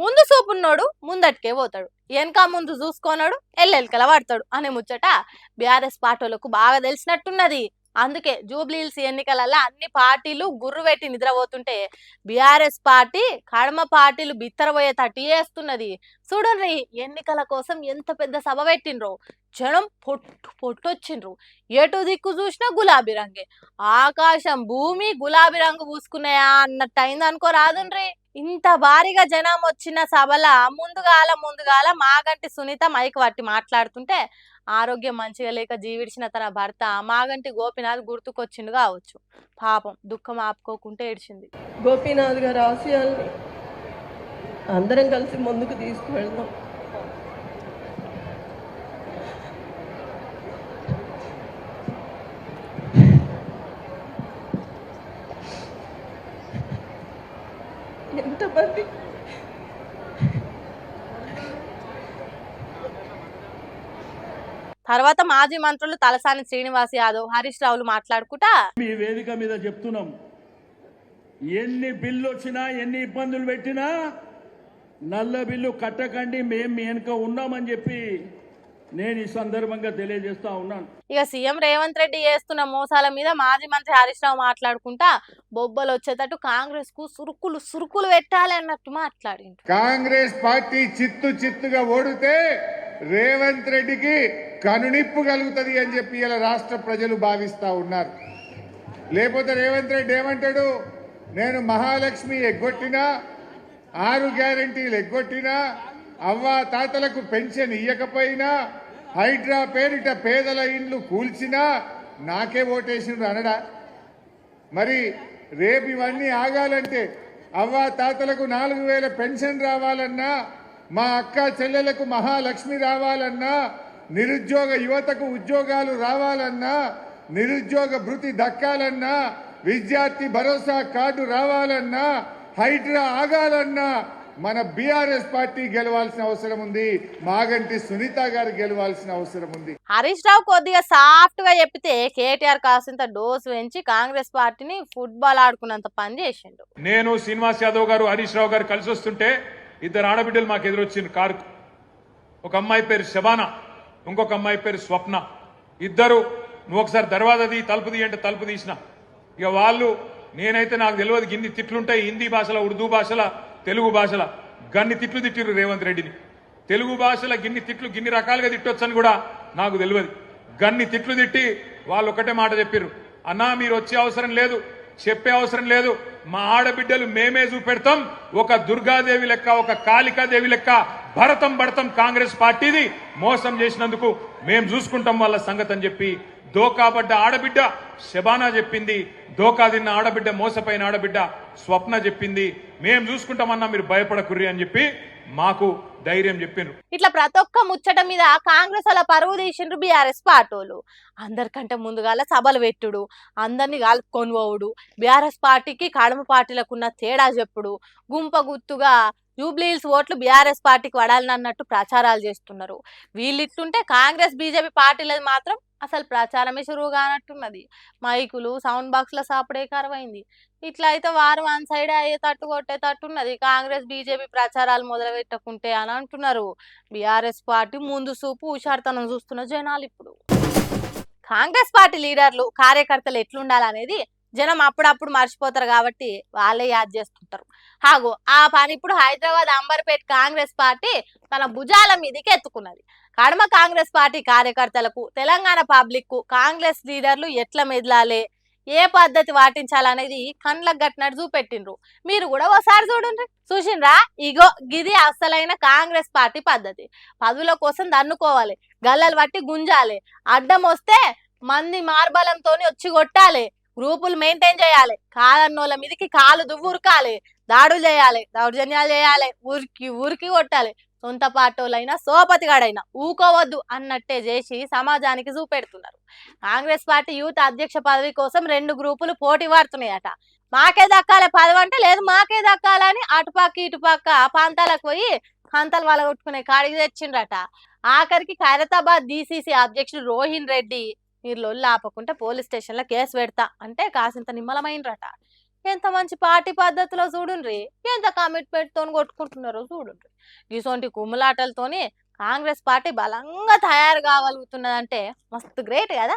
ముందు చూపున్నోడు ముందటికే పోతాడు, వెనక ముందు చూసుకోనాడు ఎల్లెలకల పడతాడు అనే ముచ్చట బీఆర్ఎస్ పార్టీలకు బాగా తెలిసినట్టున్నది. అందుకే జూబ్లీహిల్స్ ఎన్నికలలో అన్ని పార్టీలు గుర్రు పెట్టి నిద్రపోతుంటే బీఆర్ఎస్ పార్టీ కడమ పార్టీలు బిత్తరపోయేటట్టు చేస్తున్నది. చూడండి ఎన్నికల కోసం ఎంత పెద్ద సభ పెట్టిండ్రో, జనం పొట్టు పొట్టొచ్చిండ్రు. ఎటు దిక్కు చూసినా గులాబీ రంగే, ఆకాశం భూమి గులాబీ రంగు పూసుకున్నాయా అన్నట్టు అయింది అనుకో రాదుండ్రి. ఇంత భారీగా జనం వచ్చిన సభల ముందుగాల మాగంటి సునీత మైక్ పట్టి మాట్లాడుతుంటే ఆరోగ్యం మంచిగా లేక జీవిడిచిన తన భర్త మాగంటి గోపీనాథ్ గుర్తుకొచ్చిండు కావచ్చు. పాపం దుఃఖం ఆపుకోకుంటే ఏడ్చింది. గోపీనాథ్ గారి ఆశయాల్ని అందరం కలిసి ముందుకు తీసుకువెళ్దాం. ఎంతమంది తర్వాత మాజీ మంత్రులు తలసాని శ్రీనివాస్ యాదవ్, హరీష్ రావులు మాట్లాడుకుంటా ఈ వేదిక మీద చెప్తున్నాం, ఎన్ని బిల్లు వచ్చినా ఎన్ని ఇబ్బందులు పెట్టినా నల్ల బిల్లు కట్టకండి, మేము మీ వెనుక ఉన్నామని చెప్పి నేను ఈ సందర్భంగా తెలియజేస్తా ఉన్నాను. ఇక సీఎం రేవంత్ రెడ్డి చేస్తున్న మోసాల మీద మాజీ మంత్రి హరీష్ రావు మాట్లాడుకుంటా బొబ్బలు వచ్చేటట్టు కాంగ్రెస్ కు సురుకులు పెట్టాలి అన్నట్టు మాట్లాడిండు. కాంగ్రెస్ పార్టీ చిత్తుగా ఓడితే రేవంత్ రెడ్డికి కనునిప్పు కలుగుతుంది అని చెప్పి ఇలా రాష్ట్ర ప్రజలు భావిస్తా ఉన్నారు. లేకపోతే రేవంత్ రెడ్డి ఏమంటాడు, నేను మహాలక్ష్మి ఎగ్గొట్టినా, 6 గ్యారంటీలు ఎగ్గొట్టినా, అవ్వ తాతలకు పెన్షన్ ఇయ్యకపోయినా, హైడ్రా పేరిట పేదల ఇండ్లు కూల్చినా నాకే ఓటేసిండ్రు అనడా? మరి రేపు ఇవన్నీ ఆగాలంటే అవ్వ తాతలకు 4000 పెన్షన్ రావాలన్నా, మా అక్క చెల్లెలకు మహాలక్ష్మి రావాలన్నా, నిరుద్యోగ యువతకు ఉద్యోగాలు రావాలన్నా, నిరుద్యోగ భృతి దక్కాలన్నా, విద్యార్థి భరోసా కార్డు రావాలన్నా, హైడ్రా ఆగాలన్నా మన బీఆర్ఎస్ పార్టీ గెలవాల్సిన అవసరం ఉంది, మాగంటి సునీత గారు గెలవాల్సిన అవసరం ఉంది. హరీష్ రావు కొద్దిగా సాఫ్ట్ గా చెప్పితే కేటీఆర్ కాసింత డోసు పెంచి కాంగ్రెస్ పార్టీని ఫుట్బాల్ ఆడుకున్నంత పని చేసిండు. నేను శ్రీనివాస్ యాదవ్ గారు హరీష్ రావు గారు కలిసి వస్తుంటే 2 ఆడబిడ్డలు మాకు ఎదురొచ్చింది కారుకు. ఒక అమ్మాయి పేరు శబానా, ఇంకొక అమ్మాయి పేరు స్వప్న. ఇద్దరు నువ్వు ఒకసారి దర్వాజా తలుపు తీయంటే తలుపు తీసిన. ఇక వాళ్ళు నేనైతే నాకు తెలియదు గిన్ని తిట్లుంటాయి హిందీ భాషల, ఉర్దూ భాషల, తెలుగు భాషల గన్ని తిట్లు తిట్టిరు రేవంత్ రెడ్డిని. తెలుగు భాషల గిన్ని తిట్లు గిన్ని రకాలుగా తిట్టొచ్చని కూడా నాకు తెలియదు. గన్ని తిట్లు తిట్టి వాళ్ళు ఒకటే మాట చెప్పారు, అన్నా మీరు వచ్చే అవసరం లేదు, చెప్పే అవసరం లేదు, మా ఆడబిడ్డలు మేమే చూపెడతాం, ఒక దుర్గాదేవి లెక్క, ఒక కాళికాదేవి లెక్క భరతం భరతం కాంగ్రెస్ పార్టీది, మోసం చేసినందుకు మేం చూసుకుంటాం వాళ్ళ సంగతి అని చెప్పి దోకాబడ్డ ఆడబిడ్డ శబానా చెప్పింది, దోకా తిన్న ఆడబిడ్డ, మోసపోయిన ఆడబిడ్డ స్వప్న చెప్పింది, మేం చూసుకుంటామన్నా మీరు భయపడకుర్రి అని చెప్పి మాకు ధైర్యం చెప్పిండ్రు. ఇట్లా ప్రతి ఒక్క ముచ్చట మీద కాంగ్రెస్ అలా పరువు తీసిండ్రు బీఆర్ఎస్ పార్టీలు. అందరికంటే ముందుగాల సభలు పెట్టుడు, అందరినీ కలుపుకొని పోవుడు, బీఆర్ఎస్ పార్టీకి కడమ పార్టీలకు ఉన్న తేడా చెప్పుడు, గుంపుగా జూబ్లీహిల్స్ ఓట్లు బీఆర్ఎస్ పార్టీకి పడాలని అన్నట్టు ప్రచారాలు చేస్తున్నారు. వీళ్ళిట్లుంటే కాంగ్రెస్ బీజేపీ పార్టీలది మాత్రం అసలు ప్రచారమే షురువు కానట్టున్నది. మైకులు సౌండ్ బాక్స్ల సాపడే కరువైంది. ఇట్లా అయితే వారు వన్ సైడ్ అయ్యేటట్టు కొట్టేటట్టున్నది కాంగ్రెస్ బీజేపీ ప్రచారాలు మొదలు పెట్టకుంటే అని అంటున్నారు. బీఆర్ఎస్ పార్టీ ముందు చూపు హుషారుతనం చూస్తున్న జనాలు. ఇప్పుడు కాంగ్రెస్ పార్టీ లీడర్లు కార్యకర్తలు ఎట్లుండాలనేది జనం అప్పుడప్పుడు మర్చిపోతారు కాబట్టి వాళ్ళే యాద్ చేస్తుంటారు. హాగో ఆ పని ఇప్పుడు హైదరాబాద్ అంబర్పేట్ కాంగ్రెస్ పార్టీ తన భుజాల మీదకి ఎత్తుకున్నది. కడమ కాంగ్రెస్ పార్టీ కార్యకర్తలకు, తెలంగాణ పబ్లిక్ కు కాంగ్రెస్ లీడర్లు ఎట్లా మెదలాలే, ఏ పద్ధతి పాటించాలనేది కండ్లకు గట్టినట్టు చూపెట్టిండ్రు. మీరు కూడా ఒకసారి చూడండి. చూసిండ్రా? ఇగో గిది అసలైన కాంగ్రెస్ పార్టీ పద్ధతి. పదవుల కోసం దన్నుకోవాలి, గల్లలు పట్టి గుంజాలి, అడ్డం వస్తే మంది మార్బలంతో వచ్చి కొట్టాలి, గ్రూపులు మెయింటైన్ చేయాలి, కాదన్నోళ్ళ మీదకి కాలు దువ్వురకాలి, దాడులు చేయాలి, దౌర్జన్యాలు చేయాలి, ఊరికి కొట్టాలి, సొంత పార్టీలైనా సోపతిగాడైనా ఊకోవద్దు అన్నట్టే చేసి సమాజానికి చూపెడుతున్నారు. కాంగ్రెస్ పార్టీ యూత్ అధ్యక్ష పదవి కోసం 2 గ్రూపులు పోటీ పడుతున్నాయట. మాకే దక్కాలి పదవి అంటే లేదు, మాకే దక్కాలని అటుపక్క ఇటుపక్క ప్రాంతాలకు పోయి హంతలు వాళ్ళ కొట్టుకునే కాడికి తెచ్చిండ్రట. ఆఖరికి ఖైరతాబాద్ డిసిసి అధ్యక్షుడు రోహిన్ రెడ్డి మీరు లొల్లి ఆపకుంటే పోలీస్ స్టేషన్లో కేసు పెడతా అంటే కాసింత నిమ్మలమైనరట. ఎంత మంచి పార్టీ పద్ధతిలో చూడుండ్రి, ఎంత కమిట్మెంట్ తోని కొట్టుకుంటున్నారో చూడుండ్రి. ఇటువంటి కుమ్ములాటలతోని కాంగ్రెస్ పార్టీ బలంగా తయారు కాగలుగుతున్నదంటే మస్తు గ్రేట్ కదా.